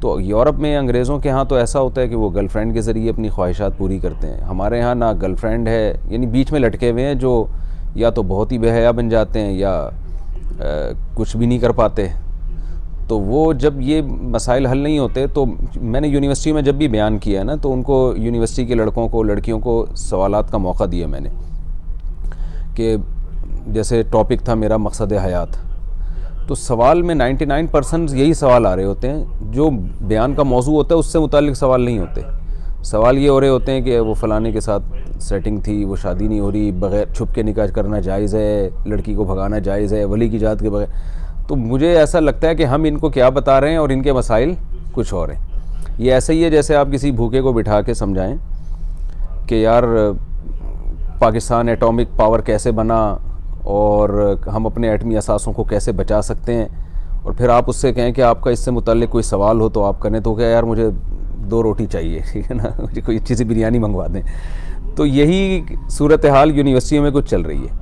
تو یورپ میں انگریزوں کے ہاں تو ایسا ہوتا ہے کہ وہ گرل فرینڈ کے ذریعے اپنی خواہشات پوری کرتے ہیں. ہمارے ہاں نہ گرل فرینڈ ہے, یعنی بیچ میں لٹکے ہوئے ہیں جو یا تو بہت ہی بے حیا بن جاتے ہیں یا کچھ بھی نہیں کر پاتے. تو وہ جب یہ مسائل حل نہیں ہوتے, تو میں نے یونیورسٹی میں جب بھی بیان کیا ہے نا, تو ان کو یونیورسٹی کے لڑکوں کو لڑکیوں کو سوالات کا موقع دیا میں نے, کہ جیسے ٹاپک تھا میرا مقصد حیات, تو سوال میں 99% یہی سوال آ رہے ہوتے ہیں. جو بیان کا موضوع ہوتا ہے اس سے متعلق سوال نہیں ہوتے. سوال یہ ہو رہے ہوتے ہیں کہ وہ فلانے کے ساتھ سیٹنگ تھی, وہ شادی نہیں ہو رہی, بغیر چھپ کے نکاح کرنا جائز ہے, لڑکی کو بھگانا جائز ہے ولی کی اجازت کے بغیر. تو مجھے ایسا لگتا ہے کہ ہم ان کو کیا بتا رہے ہیں اور ان کے مسائل کچھ اور ہیں. یہ ایسا ہی ہے جیسے آپ کسی بھوکے کو بٹھا کے سمجھائیں کہ یار پاکستان ایٹامک پاور کیسے بنا اور ہم اپنے ایٹمی اثاثوں کو کیسے بچا سکتے ہیں, اور پھر آپ اس سے کہیں کہ آپ کا اس سے متعلق کوئی سوال ہو تو آپ کریں, تو کیا یار مجھے 2 روٹی چاہیے, ٹھیک ہے نا, مجھے کوئی اچھی سی بریانی منگوا دیں. تو یہی صورتحال یونیورسٹیوں میں کچھ چل رہی ہے.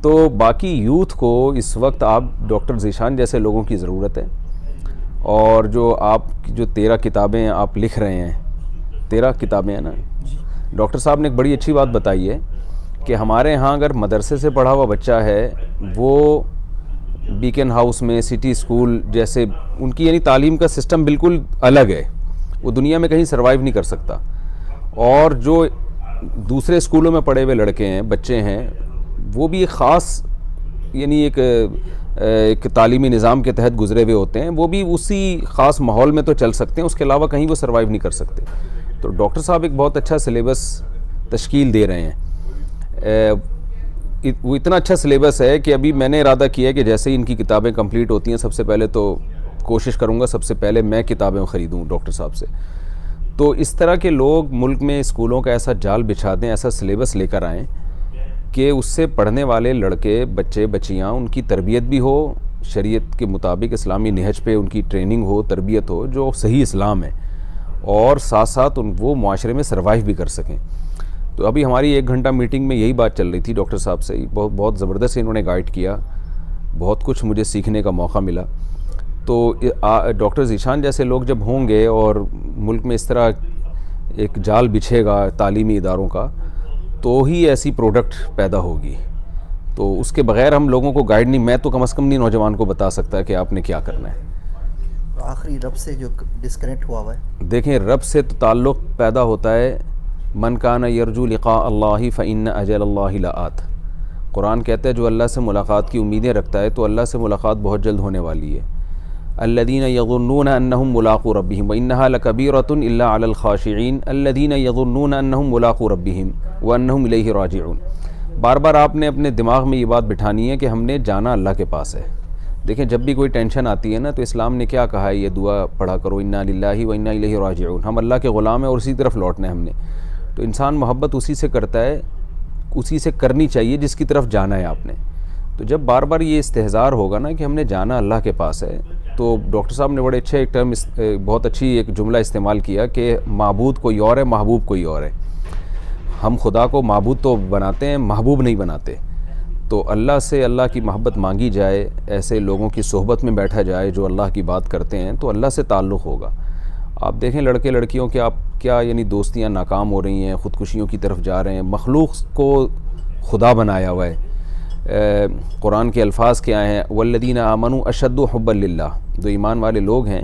تو باقی یوتھ کو اس وقت آپ ڈاکٹر ذیشان جیسے لوگوں کی ضرورت ہے. اور جو 13 کتابیں آپ لکھ رہے ہیں, 13 کتابیں ہیں نا, ڈاکٹر صاحب نے ایک بڑی اچھی بات بتائی ہے کہ ہمارے ہاں اگر مدرسے سے پڑھا ہوا بچہ ہے, وہ بیکن ہاؤس میں سٹی اسکول جیسے ان کی یعنی تعلیم کا سسٹم بالکل الگ ہے, وہ دنیا میں کہیں سروائیو نہیں کر سکتا. اور جو دوسرے اسکولوں میں پڑھے ہوئے لڑکے ہیں, بچے ہیں, وہ بھی ایک خاص یعنی ایک تعلیمی نظام کے تحت گزرے ہوئے ہوتے ہیں, وہ بھی اسی خاص ماحول میں تو چل سکتے ہیں, اس کے علاوہ کہیں وہ سروائیو نہیں کر سکتے. تو ڈاکٹر صاحب ایک بہت اچھا سلیبس تشکیل دے رہے ہیں. وہ اتنا اچھا سلیبس ہے کہ ابھی میں نے ارادہ کیا ہے کہ جیسے ہی ان کی کتابیں کمپلیٹ ہوتی ہیں, سب سے پہلے تو کوشش کروں گا سب سے پہلے میں کتابیں خریدوں ڈاکٹر صاحب سے. تو اس طرح کے لوگ ملک میں اسکولوں کا ایسا جال بچھا دیں, ایسا سلیبس لے کر آئیں کہ اس سے پڑھنے والے لڑکے بچے بچیاں ان کی تربیت بھی ہو شریعت کے مطابق, اسلامی نہج پہ ان کی ٹریننگ ہو, تربیت ہو جو صحیح اسلام ہے, اور ساتھ ساتھ وہ معاشرے میں سروائیو بھی کر سکیں. تو ابھی ہماری 1 گھنٹہ میٹنگ میں یہی بات چل رہی تھی ڈاکٹر صاحب سے, بہت زبردست انہوں نے گائیڈ کیا, بہت کچھ مجھے سیکھنے کا موقع ملا. تو ڈاکٹر ذیشان جیسے لوگ جب ہوں گے اور ملک میں اس طرح ایک جال بچھے گا تعلیمی اداروں کا, تو ہی ایسی پروڈکٹ پیدا ہوگی. تو اس کے بغیر ہم لوگوں کو گائیڈ نہیں, میں تو کم از کم نہیں نوجوان کو بتا سکتا کہ آپ نے کیا کرنا ہے. آخری رب سے جو ڈسکنیکٹ ہوا ہے, دیکھیں رب سے تو تعلق پیدا ہوتا ہے, من کان یرجو لقاء اللہ فإن اجل اللہ لآت. قرآن کہتا ہے جو اللہ سے ملاقات کی امیدیں رکھتا ہے تو اللہ سے ملاقات بہت جلد ہونے والی ہے. الذین یظنون انہم ملاقو ربہم وانہا لکبیرۃ الا علی الخاشعین الذین یظنون انہم ملاقو ربہم وانہم الیہ راجعون. بار بار آپ نے اپنے دماغ میں یہ بات بٹھانی ہے کہ ہم نے جانا اللہ کے پاس ہے. دیکھیں جب بھی کوئی ٹینشن آتی ہے نا, تو اسلام نے کیا کہا ہے, یہ دعا پڑھا کرو, انا للہ و انا الیہ راجعون. ہم اللہ کے غلام ہیں اور اسی طرف لوٹنا ہے ہم نے. تو انسان محبت اسی سے کرتا ہے, اسی سے کرنی چاہیے جس کی طرف جانا ہے آپ نے. تو جب بار بار یہ استحضار ہوگا نا کہ ہم نے جانا اللہ کے پاس ہے, تو ڈاکٹر صاحب نے بڑے اچھے ایک ٹرم, بہت اچھی ایک جملہ استعمال کیا کہ معبود کوئی اور ہے, محبوب کوئی اور ہے. ہم خدا کو معبود تو بناتے ہیں, محبوب نہیں بناتے. تو اللہ سے اللہ کی محبت مانگی جائے, ایسے لوگوں کی صحبت میں بیٹھا جائے جو اللہ کی بات کرتے ہیں, تو اللہ سے تعلق ہوگا. آپ دیکھیں لڑکے لڑکیوں کے آپ کیا یعنی دوستیاں ناکام ہو رہی ہیں, خودکشیوں کی طرف جا رہے ہیں, مخلوق کو خدا بنایا ہوا ہے. قرآن کے الفاظ کیا ہیں, والذین آمنوا اشد حبا للہ. جو ایمان والے لوگ ہیں,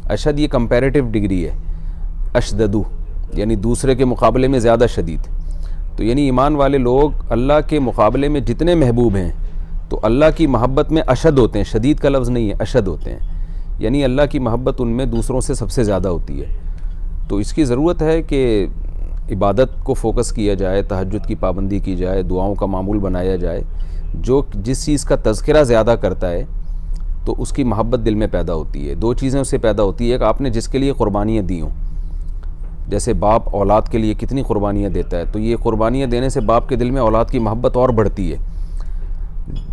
اشد یہ کمپیریٹیو ڈگری ہے, اشددو یعنی دوسرے کے مقابلے میں زیادہ شدید. تو یعنی ایمان والے لوگ اللہ کے مقابلے میں جتنے محبوب ہیں تو اللہ کی محبت میں اشد ہوتے ہیں, شدید کا لفظ نہیں ہے, اشد ہوتے ہیں. یعنی اللہ کی محبت ان میں دوسروں سے سب سے زیادہ ہوتی ہے. تو اس کی ضرورت ہے کہ عبادت کو فوکس کیا جائے, تہجد کی پابندی کی جائے, دعاؤں کا معمول بنایا جائے. جو جس چیز کا تذکرہ زیادہ کرتا ہے تو اس کی محبت دل میں پیدا ہوتی ہے. 2 چیزیں اس سے پیدا ہوتی ہے کہ آپ نے جس کے لیے قربانیاں دی ہوں, جیسے باپ اولاد کے لیے کتنی قربانیاں دیتا ہے, تو یہ قربانیاں دینے سے باپ کے دل میں اولاد کی محبت اور بڑھتی ہے.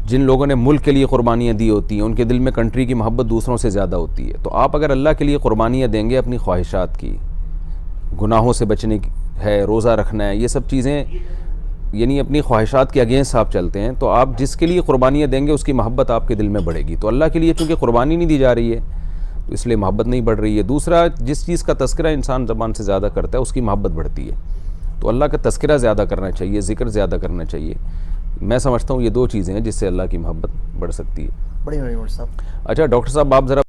جن لوگوں نے ملک کے لیے قربانیاں دی ہوتی ہیں ان کے دل میں کنٹری کی محبت دوسروں سے زیادہ ہوتی ہے. تو آپ اگر اللہ کے لیے قربانیاں دیں گے, اپنی خواہشات کی, گناہوں سے بچنے ہے, روزہ رکھنا ہے, یہ سب چیزیں یعنی اپنی خواہشات کے اگینسٹ آپ چلتے ہیں, تو آپ جس کے لیے قربانیاں دیں گے اس کی محبت آپ کے دل میں بڑھے گی. تو اللہ کے لیے چونکہ قربانی نہیں دی جا رہی ہے, تو اس لیے محبت نہیں بڑھ رہی ہے. دوسرا, جس چیز کا تذکرہ انسان زبان سے زیادہ کرتا ہے اس کی محبت بڑھتی ہے. تو اللہ کا تذکرہ زیادہ کرنا چاہیے, ذکر زیادہ کرنا چاہیے. میں سمجھتا ہوں یہ دو چیزیں ہیں جس سے اللہ کی محبت بڑھ سکتی ہے. بڑی صاحب. اچھا ڈاکٹر صاحب, آپ ذرا